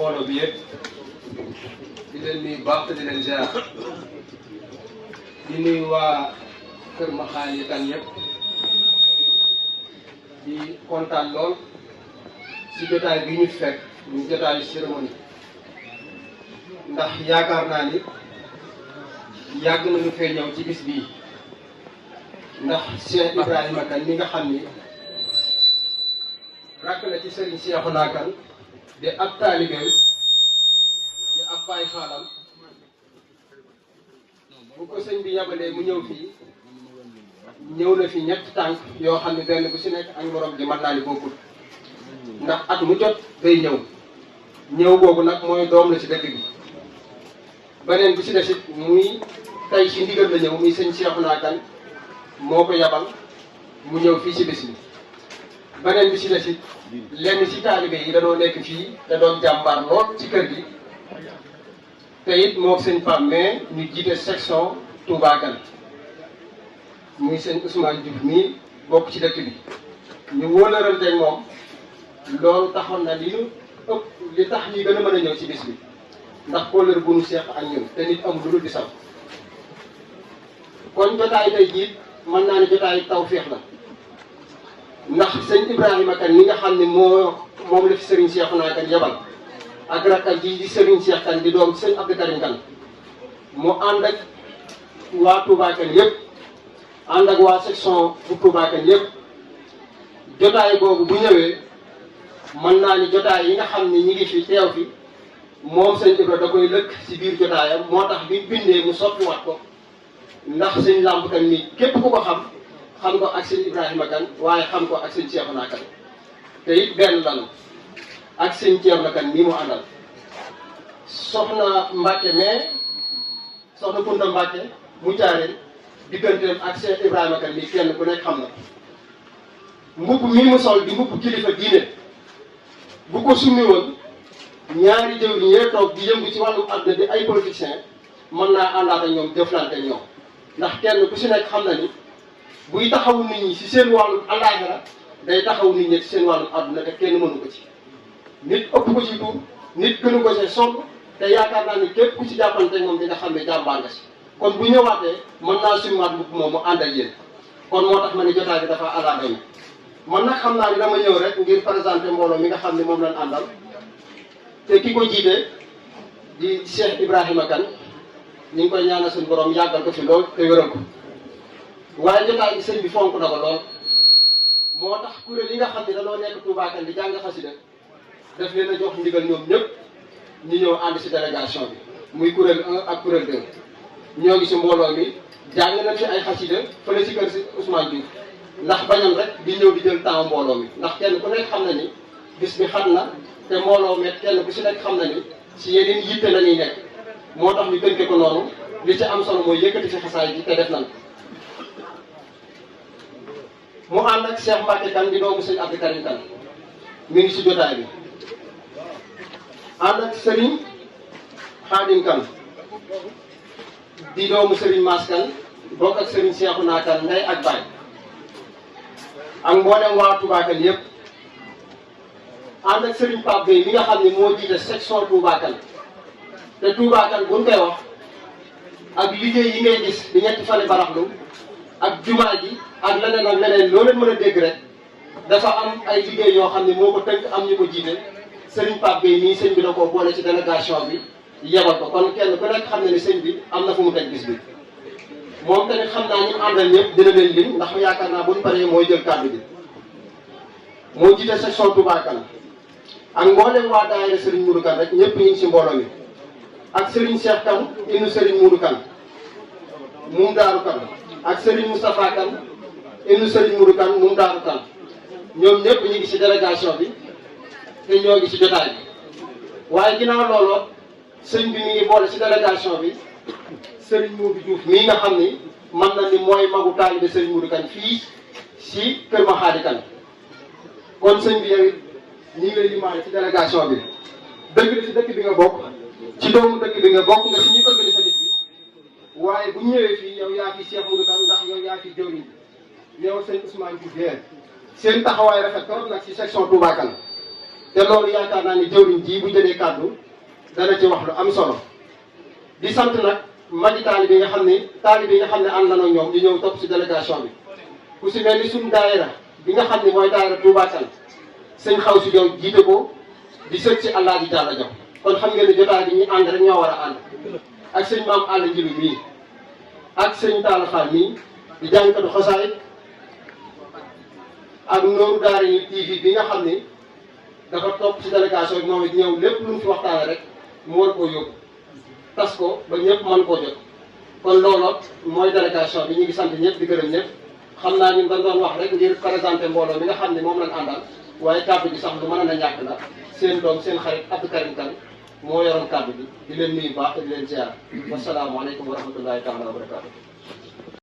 mbooloo bi yëpp di leen nuyu baax te di leen ziar di nuyu waa Kër Maxaali kan yëpp di kontaan lool si jotaay bi ñu fekk ñu jotaayu cérémonie ndax yaakaar naa ni yàgg nañu fee ñëw ci bis bii ndax Cheikh Ibrahima Kane mi nga xam ni rakk la ci Serigne Cheikhouna Kane di ab taalibeem di ab baay faalam bu ko sëñ bi yabalee mu ñëw fii ñëw na fi ñetti tànk yoo xam ne benn bu si nekk ak morom ji mën naa ni bokkul ndax at mu jot day ñëw boobu nag mooy doom la ci dëkk bi beneen bi si des it muy tey si ndigal la ñëw muy sëñ Cheikhouna Kane moo ko yabal mu ñëw fii si bis bi beneen bi si des it lenn si taalibe yi dañoo nekk fii te doon jàmbaar lool ci kër gi te it moo sëñ Pam mais ñu jiite section Touba Kane muy sëñ Ousmane Diouf mii bokk ci dëkk bi ñu wóolaranteeg moom loolu taxoon na li ñu ëpp li tax ñi gën a mën a ñëw ci bis bi ndax kóllëre bu nu seeq ak ñun te nit amul lu dul di saw kon jotaay tey jiit mën naa ne jotaay tawféex la ndax sëñ Ibrahima Kane mi nga xam ne moom la fi Serigne Cheikhouna Kane yebal ak rakkal ji di Serigne Cheikh Kane di doom sëñ Abdou Karim Kane mu ànd ak waa Touba Kane yëpp ànd ak waa section bu Touba Kane yëpp jotaay boobu bu ñëwee mën naa ni jotaay yi nga xam ne ñi ngi fi teew fi moom sëñ Ibra da koy lëkk si biir jotaayam moo tax bi bindee mu soppiwaat ko ndax sëñ Lamp Kane mi képp ku ko xam ko ak sëñ Ibrahima Kane waaye xam ko ak sëñ Cheikhouna Kane te it benn lanu ak sëñ Thierno Kane mii mu àndal soxna Mbacke mais soxna Kounda Mbacke mu caareen digganteem ak Cheikh Ibrahima Kane mii kenn ku nekk xam na mbubb mii mu sol di mbubb kilifa diine bu ko summi woon ñaari jëwriñ ñee toog di yëngu ci wàllu àdduna di ay politiciens mën naa àndaat ak ñoom jëflante ak ñoom ndax kenn ku si nekk xam na ni buy taxawu nit ñi si seen wàllu àllaaxira day taxawu nit ñi ci seen wàllu àdduna te kenn mënu ko ci nit ëpp ko ci tuur nit gënu ko see sonn te yaakaar naa ni képp ku ci jàppante moom dina xam ne jàmbaar nga si kon bu ñëwaatee mën naa summaat mbubb moom mu ànd ak yéen kon moo tax ma ne jotaay bi dafa àllaa dañu man nag xam naa ni dama ñëw rek ngir présenter mbooloo mi nga xam ne moom lañ àndal te ki ko jiite di Cheikh Ibrahima Kane ñu ngi koy ñaanal suñu borom yàggal ko fi lool te wéral ko waaye jotaay bi sëñ bi fonk na ko lool moo tax kuréel yi nga xam ne dañoo nekk Touba Kane di jàng xasida daf leen a jox ndigal ñoom ñëpp ñu ñëw ànd si délégation bi muy kuréel 1 ak kuréel 2 ñoo ngi si mbooloo mi jàng nañ fi ay xasida fële si kër si Ousmane Diouf ndax bañam rek di ñëw di jël temps mbooloo mi ndax kenn ku nekk xam na ni bis bi xat na te mbooloo met kenn ku si nekk xam na ni si yeneen yitte la ñuy nekk moo tax ñu tënke ko noonu li ci am solo mooy yëkkati fi xasaay ji te def nañ mu ànd ak Cheikh Mbacke Kane di doomu sëñ Abdou Karim Kane mi ngi si jotaay bi ànd ak Serigne Khadim Kane di doomu Serigne Mass Kane bokk ak Serigne Cheikhouna Kane ndey ak baay ak mboolem waa Touba Kane yëpp ànd ak Serigne Pape Gueye mi nga xam ne moo jiite section Touba Kane te Touba Kane buñ koy wax ak liggéey yi ngay gis di ñetti fane baraxlu ak jumaa ji ak leneen loo leen mën a dégg rek dafa am ay liggéey yoo xam ne moo ko tënk am ñu ko jiite Serigne Pape Gueye nii sëñ bi da koo boole ci délégation bi yebal ko kon kenn ku nekk xam ne ni sëñ bi am na fu mu teg bis bi moom tamit xam naa ñu àndal ñëpp dina leen lim ndax yaakaar naa bu ñu paree mooy jël kàddu bi moo jiite section Touba Kane ak mboolem waa daayira Serigne Moudou Kane rek ñëpp ñu ngi si mbooloo mi ak Serigne Cheikh Kane inu Serigne Moudou Kane mum Daaru Kane ak Serigne Moustapha Kane inu Serigne Moudou Kane mum Daaru Kane ñoom ñëpp ñu ngi si délégation bi te ñoo ngi si jotaay bi waaye ginnaaw looloo sëñ bi mi ngi boole si délégation bi Serigne Modou Diouf mii nga xam ni man na ni mooy magu taalibe Serigne Moudou Kane fii si Kër Maxaali Kane kon sëñ bi yow it ñu ngi lay limaale ci délégation bi dëgg la si dëkk bi nga bokk ci doomu dëkk bi nga bokk nga si ñuy organiser bis bi waaye bu ñëwee fii yow yaa fi Cheikh Moudou Kane ndax yow yaa fi jëwriñ yow sëñ Ousmane Diouf seen taxawaay rafet trop nag si section Touba Kane te loolu yaakaar naa ni jëwriñ ji bu jëlee kàddu dana ci wax lu am solo di sant nag magi taalibe yi nga xam ne ànd na ñoom di ñëw topp si délégation bi ku si mel ni suñu daayira bi nga xam ne mooy daayira Touba Kane sëñ xaw si jow jiite ko di sët si Alaaji Jàlla Jaw kon xam ngeen ne jotaay bi ñuy ànd rek ñoo war a ànd ak sëñ maam àll njilu mii ak sëñ Talla Fall mii di jàngkatu xasaayit ak Nooru Daarayni TV bi nga xam ne dafa topp ci délégation bi moom it ñëw lépp lu mu fi waxtaane rek mu war koo yóbbu tas ko ba ñëpp mën koo jot kon looloo mooy délégation bi ñu ngi sant ñëpp di gërëm ñëpp xam naa ñun dañ doon wax rek ngir présenter mbooloo mi nga xam ne moom lañ àndal waaye kàddu gi sax lu mën a ñàkk la seen doom seen xarit Abdou Karim Kane moo yoroon kàddu gi di leen nuyu baax te di leen ziar wasalaamualeykum wa rahmatullahi taala wa barakaatu